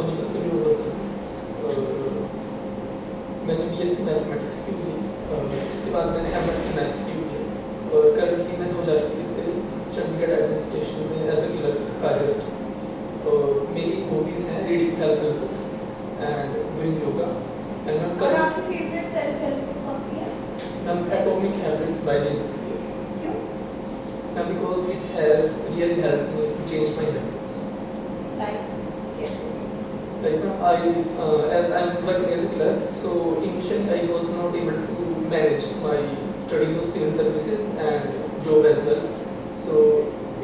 सोनीपत से बिलोंग करता हूँ और मैंने BSc मैथमेटिक्स की हुई, उसके बाद मैंने MSc मैथ्स की हुई है और करंटली मैं 2021 से चंडीगढ़ एडमिनिस्ट्रेशन में एज ए क्लर्क कार्यरत हूँ। और मेरी हॉबीज़ हैं reading self help books and doing yoga and मैं और आपकी फेवरेट सेल्फ हेल्प बुक कौन सी है? Ma'am atomic habits by James Clear. क्यों? Ma'am because it has really helped me to change my habits. Like कैसे? Like now, as I'm working as a clerk, so initially I was not able to manage my studies of civil services and job as well. So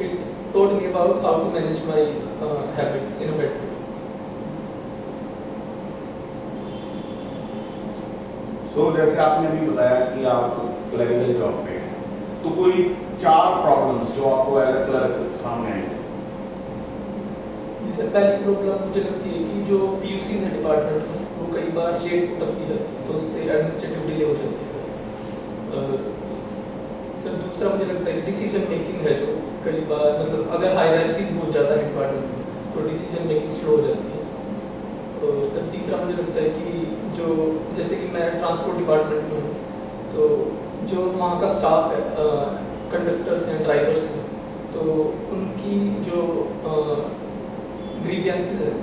it taught me about how to manage my habits in a better way. So जैसे आपने अभी बताया कि आप clerical job पे हैं, तो कोई 4 प्रॉब्लम्स जो आपको एज ए क्लर्क सामने आएंगे। जैसे पहली प्रॉब्लम मुझे लगती है कि जो PUCs है डिपार्टमेंट में वो कई बार लेट पुटअप की जाती है, तो उससे एडमिनिस्ट्रेटिव डिले हो जाती है सर। दूसरा मुझे लगता है कि डिसीजन मेकिंग है जो कई बार मतलब अगर हायरार्कीज बहुत ज़्यादा है डिपार्टमेंट में तो डिसीजन मेकिंग स्लो हो जाती है। और सर तीसरा मुझे लगता है कि जो जैसे कि मैं ट्रांसपोर्ट डिपार्टमेंट में हूँ, तो जो वहाँ का स्टाफ है, कंडक्टर्स हैं, ड्राइवर्स हैं, तो उनकी जो ग्रीवियंसेस है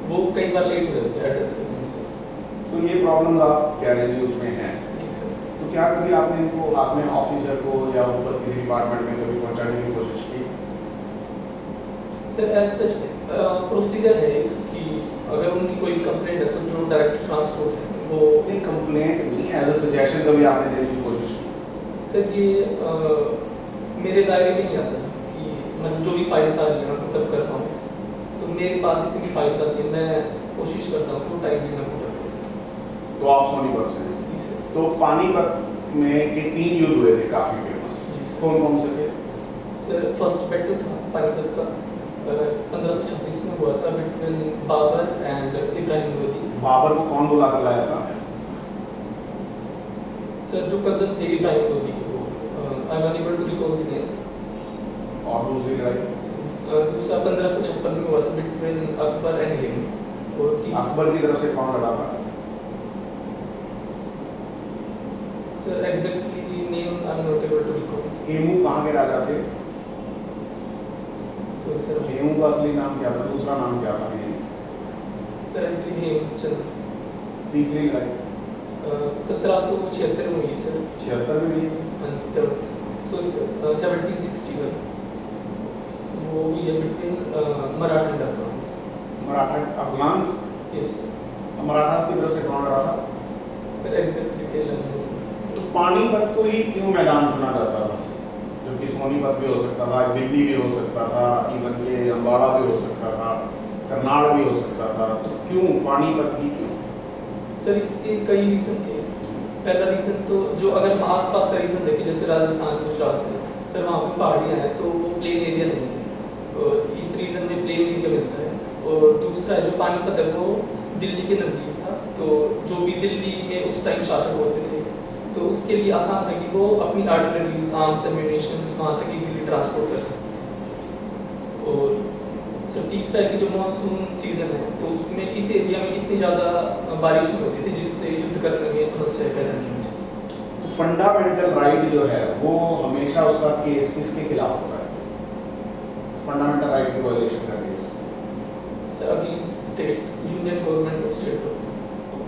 वो कई बार लेट हो जाती है एड्रेस करने से। तो ये प्रॉब्लम्स आप कह रहे हैं उसमें हैं, जी सर। तो क्या कभी आपने इनको अपने ऑफिसर को या ऊपर किसी डिपार्टमेंट में कभी पहुंचाने की कोशिश की? सर एज सच प्रोसीजर है एक कि अगर उनकी कोई कंप्लेंट है तो जो डायरेक्टर ट्रांसपोर्ट है वो नहीं, कंप्लेंट नहीं, एज अ सजेशन कभी आपने देने की कोशिश की? सर ये मेरे दायरे में नहीं आता था कि मतलब जो भी फाइल्स आ रही है मैं पुटअप कर पाऊँ, तो मेरे पास जितनी भी फाइल्स आती हैं मैं कोशिश करता हूँ कि टाइमली मैं पुटअप करूँ। तो आप सोनीपत से हैं। जी सर। तो पानीपत में के 3 युद्ध हुए थे काफी फेमस, जी सर। कौन कौन से थे? सर फर्स्ट बैटल था पानीपत का 1526 में हुआ था बिटवीन बाबर एंड इब्राहिम लोदी। बाबर को कौन बुला कर लाया था? सर जो कजन थे इब्राहिम लोदी के, वो I am unable to recall the name. और दूसरी लड़ाई दूसरा 1556 में हुआ था बिटवीन अकबर एंड हिम। और अकबर की तरफ से कौन लड़ा था? Sir exactly name I am not able to recall. Hemu कहाँ के राजा थे? Sorry sir. हेमू का असली नाम क्या था, दूसरा नाम क्या था? Hemu. Sir I believe Hemchand. तीसरी लड़ाई 1776 में हुई सर। 76 में हुई। हाँ जी सर, सॉरी सर 1761 वो हुई है between Maratha and Afghans. Maratha Afghans? Yes sir. Maratha की तरफ से कौन लड़ा था? सर एग्जैक्ट डिटेल तो पानीपत को ही क्यों मैदान चुना जाता था? जबकि सोनीपत भी हो सकता था, दिल्ली भी हो सकता था, इवन के अम्बाड़ा भी हो सकता था, करनाल भी हो सकता था, तो क्यों पानीपत ही क्यों? सर इसके कई रीज़न थे। पहला रीज़न तो जो अगर हम आसपास का रीज़न देखें जैसे राजस्थान गुजरात है सर, वहाँ पे पहाड़ियाँ हैं तो वो प्लेन एरिया नहीं है, और इस रीज़न में प्लेन एरिया मिलता है। और दूसरा है जो पानीपत है वो दिल्ली के नज़दीक था, तो जो भी दिल्ली में उस टाइम शासक होते थे तो उसके लिए आसान था कि वो अपनी आर्टिलरीज, आर्म्स, एम्यूनिशंस वहाँ तक इजीली ट्रांसपोर्ट कर सकते थे। और सर तीसरा है कि जो मानसून सीजन है तो उसमें इस एरिया में इतनी ज़्यादा बारिश नहीं होती थी जिससे युद्ध करने में समस्या पैदा नहीं होती थी। तो फंडामेंटल राइट जो है वो हमेशा उसका केस किसके खिलाफ होता है? फंडामेंटल राइट की वायलेशन का case sir against state, union government और स्टेट गवर्नमेंट।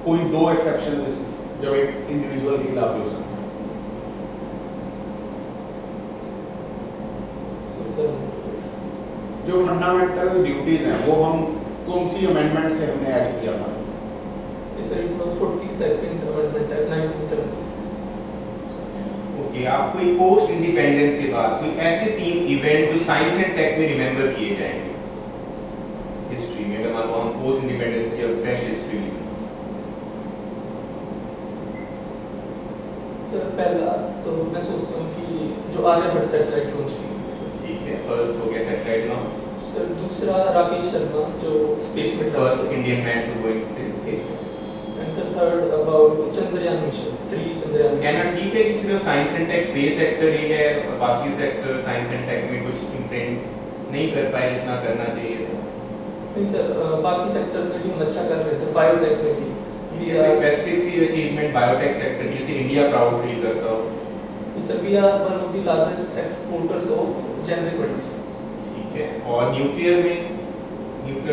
कोई 2 एक्सेप्शन जब एक इंडिविजुअल के खिलाफ भी हो सकता है। सर जो फंडामेंटल ड्यूटीज हैं वो हम कौन सी अमेंडमेंट से हमने ऐड किया था? Sir it was 42nd amendment act 1976। Okay, आप कोई पोस्ट इंडिपेंडेंस के बाद कोई ऐसे 3 इवेंट जो साइंस एंड टेक में रिमेंबर किए जाएंगे हिस्ट्री में, अगर मान लो हम पोस्ट इंडिपेंडेंस की फ्रेश हिस्ट्री लिखें? सर पहला तो मैं सोचता हूँ कि जो आर्यभट्ट सैटेलाइट लॉन्च की गई थी सर। ठीक है, फर्स्ट हो गया सैटेलाइट लॉन्च। सर दूसरा राकेश शर्मा जो स्पेस में first Indian man to go in space. And sir third about Chandrayaan missions, 3 Chandrayaan कहना मिशंस। ठीक है कि सिर्फ science and tech space sector ही है और बाकी सेक्टर साइंस एंड टेक में कुछ इम्प्रिंट नहीं कर पाए जितना करना चाहिए था? नहीं सर, बाकी सेक्टर्स में भी हम अच्छा कर रहे हैं सर, बायोटेक में भी we are स्पेसिफिक सी अचीवमेंट बायोटेक सेक्टर जिससे इंडिया प्राउड फील करता हो। Sir we are one of the largest exporters of generic medicine. ठीक है, और न्यूक्लियर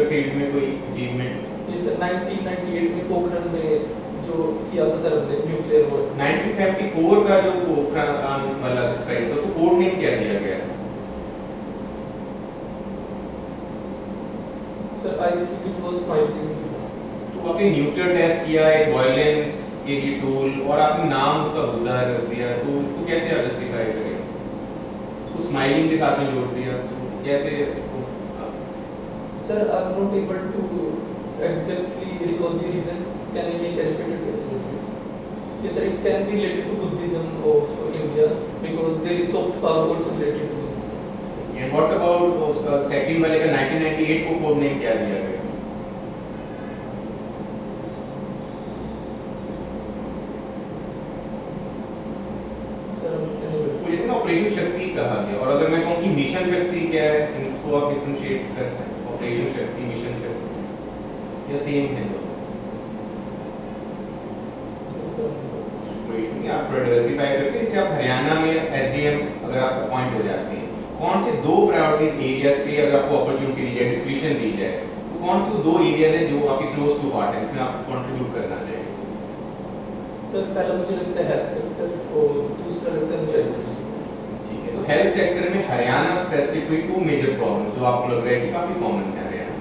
फील्ड में कोई अचीवमेंट? जी सर, 1998 में पोखरण में जो किया था सर हमने न्यूक्लियर वो 1974 का जो पोखरण वाला एक्सपेरिमेंट था उसको कोड नेम क्या दिया गया था? Sir I think it was smiling. तो आपने न्यूक्लियर टेस्ट किया, एक वायलेंस के लिए टूल, और आपने नाम उसका बुद्धा रख दिया, तो इसको कैसे आप जस्टिफाई करेंगे? उसको स्माइलिंग के साथ में जोड़ दिया, तो कैसे इसको Sir, I'm not able to exactly recall the reason. Can I make educated guess? Yes, sir. It can be related to Buddhism of India because there is soft power also related to Buddhism. And what about उसका second वाले का 1998 को code name क्या दिया गया? Sir, तो जैसे ना ऑपरेशन शक्ति कहा गया, और अगर मैं कहूँ कि मिशन शक्ति क्या है, इनको आप डिफरेंशिएट करते हैं, ऑपरेशन शक्ति, मिशन शक्ति या सेम है? कोई इशू नहीं, आप थोड़ा डाइवर्सिफाई करके इससे आप हरियाणा में एसडीएम अगर आप अपॉइंट हो जाते हैं, कौन से दो प्रायोरिटी एरियाज पे अगर आपको अपॉर्चुनिटी दी जाए, डिस्क्रिप्शन दी जाए, तो कौन से दो एरियाज हैं जो आपके क्लोज टू हार्ट है, इसमें आप कंट्रीब्यूट करना चाहिए? सर पहला मुझे लगता है हेल्थ सेक्टर और दूसरा लगता है मुझे एजुकेशन। ठीक है, तो हेल्थ सेक्टर में Haryana specifically two major problem जो आपको लग रहा है कि काफी कॉमन है हरियाणा।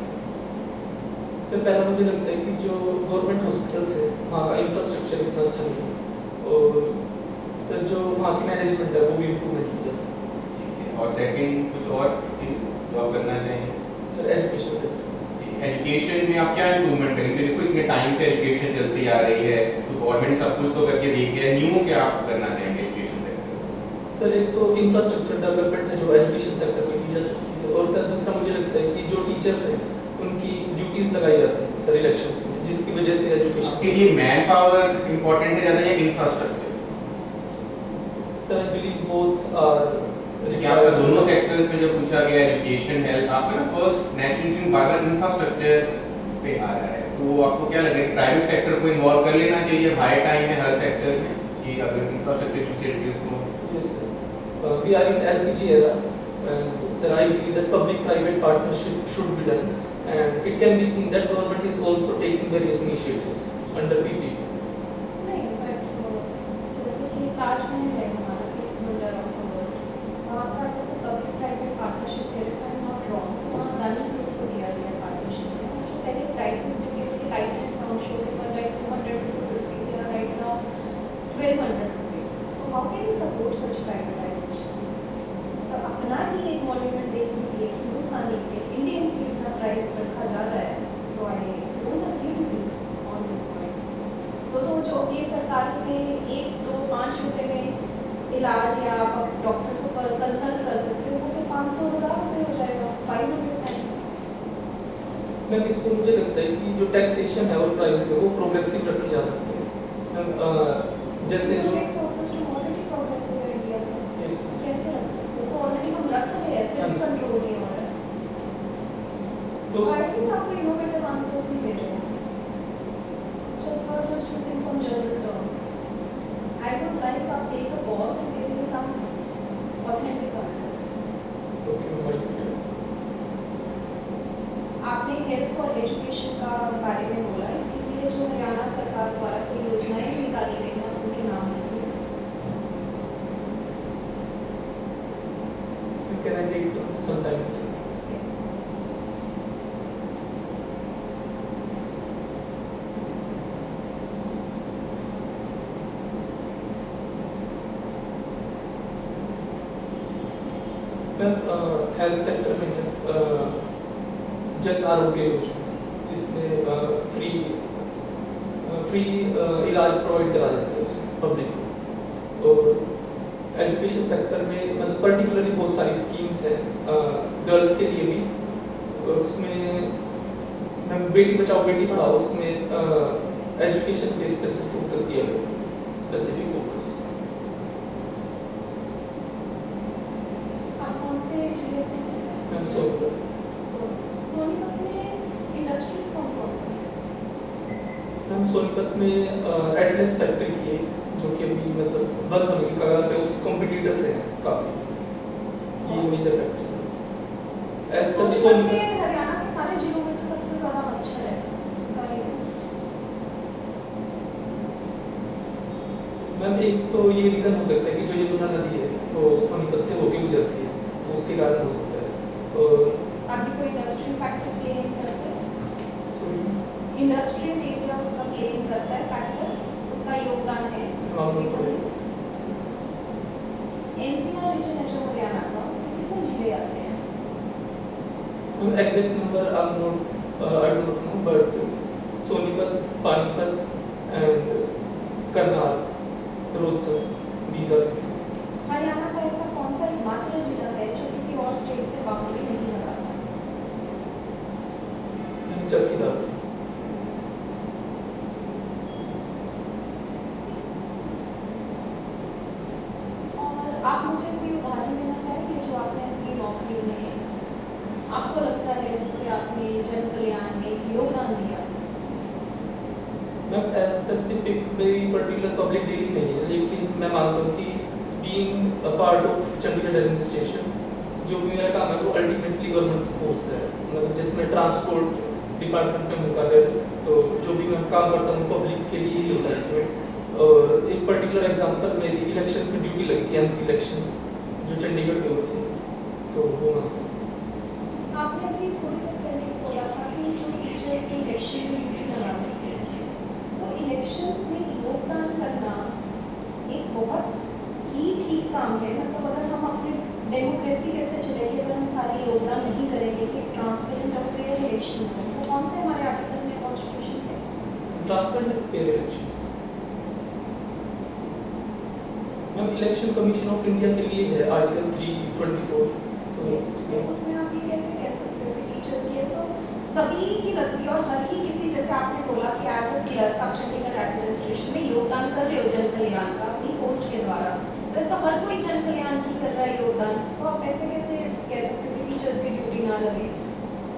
सर पहला मुझे लगता है कि जो गवर्नमेंट हॉस्पिटल्स है वहाँ का इंफ्रास्ट्रक्चर इतना अच्छा नहीं है, और सर जो वहाँ की मैनेजमेंट है वो भी इम्प्रूवमेंट की जा सकती है। ठीक है, और सेकंड कुछ और चीज जो आप करना चाहिए? Sir education sector. एजुकेशन में आप क्या इम्प्रूवमेंट करेंगे? देखो इतने टाइम से एजुकेशन चलती आ रही है, तो गवर्नमेंट सब कुछ तो करके देख लिया, न्यू क्या आप करना चाहेंगे एजुकेशन सेक्टर में? सर एक तो इंफ्रास्ट्रक्चर डेवलपमेंट है जो एजुकेशन सेक्टर में की जा सकती है, और सर दूसरा मुझे लगता है कि जो टीचर्स हैं उनकी ड्यूटीज लगाई जाती हैं सर इलेक्शंस में, जिसकी वजह से एजुकेशन आपके लिए मैन पावर इंपॉर्टेंट है ज़्यादा या infrastructure? Sir I believe both are. क्योंकि आपका दोनों सेक्टर्स में जब पूछा गया एजुकेशन हेल्थ, आपका ना फर्स्ट नेचुरली बार-बार इंफ्रास्ट्रक्चर पे आ रहा है, तो आपको क्या लग रहा है कि प्राइवेट सेक्टर को इन्वॉल्व कर लेना चाहिए? हाई टाइम है हर सेक्टर में कि अगर इंफ्रास्ट्रक्चर फैसिलिटीज को? Yes, sir. We are in LPG era, and sir, I believe that public-private partnership should be done, and it can be seen that government is also taking various initiatives under PPP. नहीं, but जैसे कि ताजमहल है हमारा एक wonder of the world, वहाँ का जैसे public private partnership है, if I am not wrong, वहाँ अदानी ग्रुप को दिया गया पार्टनरशिप में, और जो पहले प्राइसेस थे कि लाइट एंड साउंड शो के पर like 200 to 250, they are right now 1200 rupees. तो how can you support such privatization? तो अपना ही एक मॉन्यूमेंट देखने के लिए हिंदुस्तानी के इंडियन की इतना प्राइस रखा जा रहा है, तो I don't agree with you on this point. तो जो ये सरकारी में 1, 2, 5 रुपए में इलाज या आप डॉक्टर्स को कंसल्ट कर सकते हो, वो फिर 500,000 रुपये हो जाएगा, 500 टाइम्स। मैम इसमें मुझे लगता है कि जो टैक्सेशन है और प्राइस है वो प्रोग्रेसिव रखे जा सकते हैं। मैम जैसे जो सिस्टम ऑलरेडी प्रोग्रेसिव है इंडिया में, Yes, ma'am. कैसे रख सकते हो? तो ऑलरेडी हम रख रहे हैं, फिर भी कंट्रोल नहीं हो रहा है। तो आई थिंक आपको इनोवेटिव आंसर्स नहीं दे रहे हैं, just using some general terms. I would like आप take a pause and give me some authentic answers. आपने हेल्थ और एजुकेशन का बारे में बोला, इसके लिए जो हरियाणा सरकार द्वारा कोई योजनाएं निकाली गई हैं उनके नाम लीजिए। Can I take some time? Yes. Ma'am health sector में है जन आरोग्य योजना, जिसमें फ्री इलाज प्रोवाइड करा जाता है उसमें पब्लिक को, और एजुकेशन सेक्टर में मतलब पर्टिकुलरली बहुत सारी स्कीम्स हैं गर्ल्स के लिए भी, और उसमें मैम बेटी बचाओ बेटी पढ़ाओ, उसमें एजुकेशन पे स्पेसिफिक फोकस दिया गया, स्पेसिफिक फोकस। आप कौन से जिले से हैं? मैम सो सोनीपत में मैम सोनीपत में एटलस फैक्ट्री थी जो कि अभी मतलब बंद होने की कगार पे, उसके कॉम्पिटिटर्स हैं काफ़ी, ये मेजर फैक्ट्री है। एज सच सोनीपत में हरियाणा के सारे जिलों में से सबसे ज़्यादा मच्छर है, उसका रीज़न? मैम एक तो ये रीज़न हो सकता है कि जो यमुना नदी है वो सोनीपत से होके गुजरती है, तो उसके कारण हो सकता है। और बाकी कोई इंडस्ट्रियल फैक्टर प्ले करता है? सॉरी इंडस्ट्रियल एरिया उसका प्ले करता है फैक्टर, उसका योगदान है हाँ, इस रीज़न में? एनसीआर रीजन है जो हरियाणा का, उसके कितने जिले आते हैं? Exact number I don't know, but Sonipat, Panipat and Karnal, Rohtak, these are Haryana का ऐसा कौन सा एकमात्र जिला है जो किसी और स्टेट से बाउंड्री नहीं लगाता? चौकीदार। और आप मुझे कोई उदाहरण देना चाहेंगे जो आपने अपनी नौकरी में आपको लगता है जिससे आपने जन कल्याण में एक योगदान दिया? मैम स्पेसिफिक मेरी पर्टिकुलर पब्लिक डीलिंग नहीं है, लेकिन मैं मानता हूँ कि being a part of Chandigarh administration, जो भी मेरा काम है वो अल्टीमेटली गवर्नमेंट पोस्ट है, मतलब जिसमें ट्रांसपोर्ट डिपार्टमेंट में हूँ कार्यरत, तो जो भी मैं काम करता हूँ पब्लिक के लिए ही होता है। और एक पर्टिकुलर एग्जांपल मेरी इलेक्शंस में ड्यूटी लगी थी, एमसी इलेक्शंस जो चंडीगढ़ में हुए थे, तो वो मानता हूँ। आपने अभी थोड़ी देर पहले बोला था कि जो टीचर्स की इलेक्शन में ड्यूटी लगा देते हैं, तो इलेक्शंस में योगदान करना एक बहुत ही ठीक काम है। मतलब अगर हम अपने डेमोक्रेसी कैसे चलेगी अगर हम सारे योगदान नहीं करेंगे कि ट्रांसपेरेंट और फेयर इलेक्शंस हो, तो कौन से हमारे आर्टिकल में कॉन्स्टिट्यूशन है? Transparent and fair elections. Ma'am election commission of India के लिए है आर्टिकल 324, तो तो उसमें आप ये कैसे कह सकते हो कि टीचर्स की तो सभी की लगती है और हर ही किसी, जैसे आपने बोला कि एज अ क्लर्क आप चंडीगढ़ एडमिनिस्ट्रेशन में योगदान कर रहे हो जन कल्याण का अपनी पोस्ट के द्वारा, तो इसका हर कोई जन कल्याण की कर रहा है योगदान, तो आप ऐसे कैसे कह सकते हो कि टीचर्स की ड्यूटी ना लगे?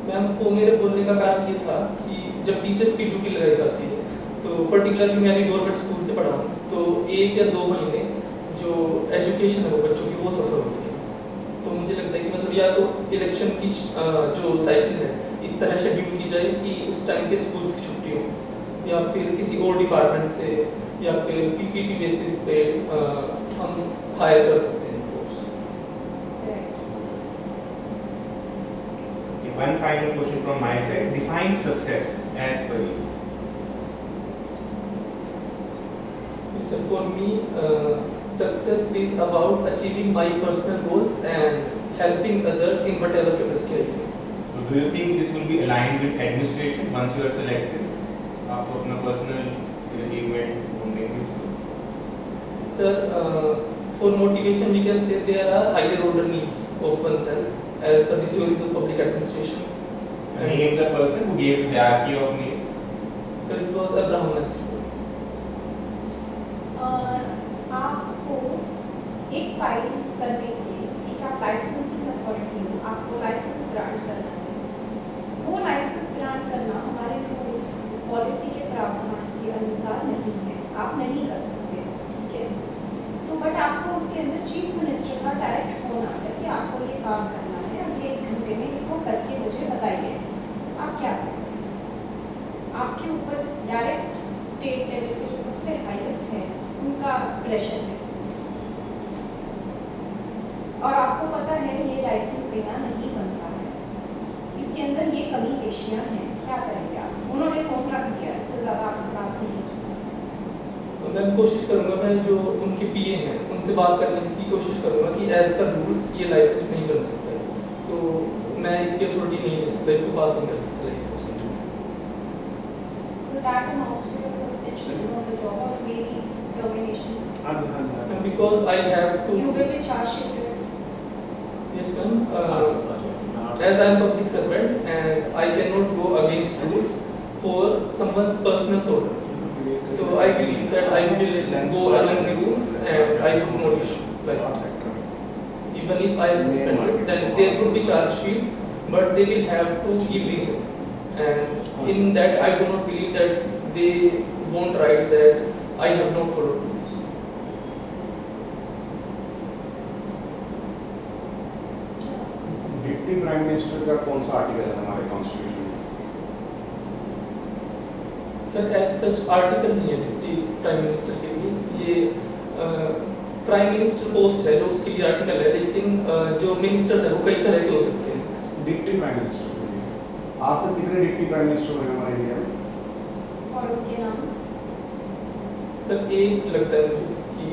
मैम वो मेरे बोलने का कारण ये था कि जब टीचर्स की ड्यूटी लगाई जाती है, तो पर्टिकुलरली मैं अभी गवर्नमेंट स्कूल से पढ़ा हूँ, तो 1 या 2 महीने जो एजुकेशन है वो बच्चों की वो सफ़र होती है। तो मुझे लगता है कि मतलब या तो इलेक्शन की जो साइकिल है इस तरह शेड्यूल की जाए कि उस टाइम पे स्कूल्स की छुट्टी हो, या फिर किसी और डिपार्टमेंट से या फिर पीपीपी बेसिस पे हम हायर कर सकते हैं force. One final question from my side. Define success as per you. So for me, success is about achieving my personal goals and helping others in whatever capacity I can. So do you think this will be aligned with administration once you are selected? आपको अपना personal achievement ढूंढेंगे? Sir, for motivation we can say there are higher order needs of oneself as per the theories of public administration. Name the person who gave the hierarchy of needs. So it was Abraham Maslow. आपको एक file करने के लिए एक आप licensing authority हो, आपको licence grant करना है, वो लाइसेंस ग्रांट करना हमारे रूल्स पॉलिसी के प्रावधान के अनुसार नहीं है, आप नहीं कर सकते, ठीक है? तो बट आपको उसके अंदर चीफ मिनिस्टर का डायरेक्ट फ़ोन आता है कि आपको ये काम करना है, अगले 1 घंटे में इसको करके मुझे बताइए, आप क्या करेंगे? आपके ऊपर डायरेक्ट स्टेट लेवल के जो सबसे हाईएस्ट है उनका प्रेशर है और आपको पता है ये लाइसेंस देना नहीं बनता है, इसके अंदर ये कमी पेशियां हैं, क्या करेंगे आप? उन्होंने फ़ोन रख दिया, इससे ज़्यादा आपसे बात नहीं की। मैं कोशिश करूंगा, मैं जो उनके पीए हैं उनसे बात करने की कोशिश करूंगा कि एज पर रूल्स ये लाइसेंस नहीं बन सकता है, तो मैं इसकी अथॉरिटी नहीं दे सकता, इसको पास नहीं कर सकता licence. So that amounts to a suspension of the job or maybe termination. हाँ जी हाँ जी हाँ जी। Because I have to. You will be charged with Yes, ma'am. As I am public servant and I cannot go against rules for someone's personal order. So I believe that I will go along the rules and I will not issue license. Even if I am suspended, then there would be charge sheet, but they will have to give reason. And in that, I do not believe that they won't write that I have not followed rules. Deputy prime minister का कौन सा article है हमारे constitution में? Sir as such article नहीं है deputy prime minister के लिए, ये प्राइम मिनिस्टर पोस्ट है जो उसके लिए आर्टिकल है, लेकिन जो मिनिस्टर्स है वो कई तरह के हो सकते हैं। डिप्टी प्राइम मिनिस्टर के लिए आज तक कितने डिप्टी प्राइम मिनिस्टर हुए हमारे इंडिया में? और उनके नाम? सर एक लगता है मुझे कि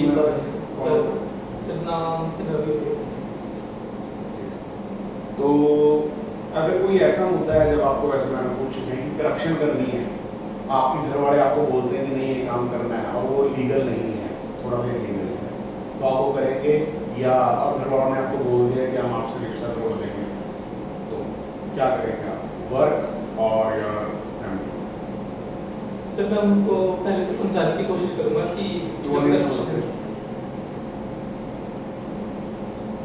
एक बार है, सर नाम से नवी हो। तो अगर कोई ऐसा मुद्दा है, जब आपको वैसे मैंने पूछ चुके हैं कि करप्शन करनी है, आपके घर वाले आपको बोलते हैं कि नहीं ये काम करना है और वो लीगल नहीं है, थोड़ा सा इलीगल है, तो आप वो करेंगे? या और घर वालों ने आपको बोल दिया कि हम आपसे रिक्शा तोड़ देंगे, तो क्या करेंगे आप? वर्क और या फैमिली? सर मैं उनको पहले तो समझाने की कोशिश करूंगा कि वो नहीं समझ सकते।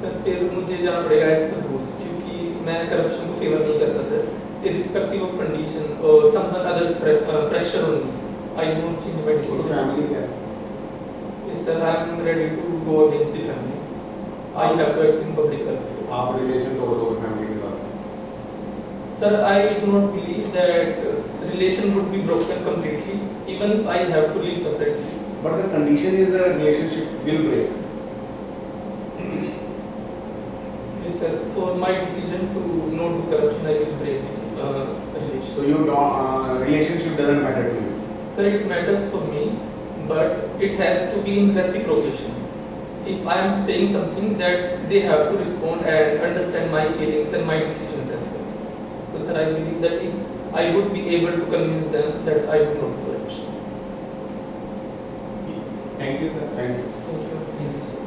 सर फिर मुझे जाना पड़ेगा एज पर रूल्स, क्योंकि मैं करप्शन को फेवर नहीं करता sir, irrespective of condition or someone others pressure on me, I won't change my तो decision. फैमिली क्या है? Yes sir, I am ready to go against the family. I have to act in public welfare. आप relation तोड़ दोगे family के साथ? Sir, I do not believe that relation would be broken completely, even if I have to live separately. But the condition is the relationship will break. Yes sir, for my decision to not do corruption, I will break the relation. So you don't relationship doesn't matter to you. Sir, it matters for me, but it has to be in reciprocation. If I am saying something, that they have to respond and understand my feelings and my decisions as well. So sir, I believe that if I would be able to convince them that I would not do corruption. Thank you, sir. Thank you. Thank you. Thank you, sir.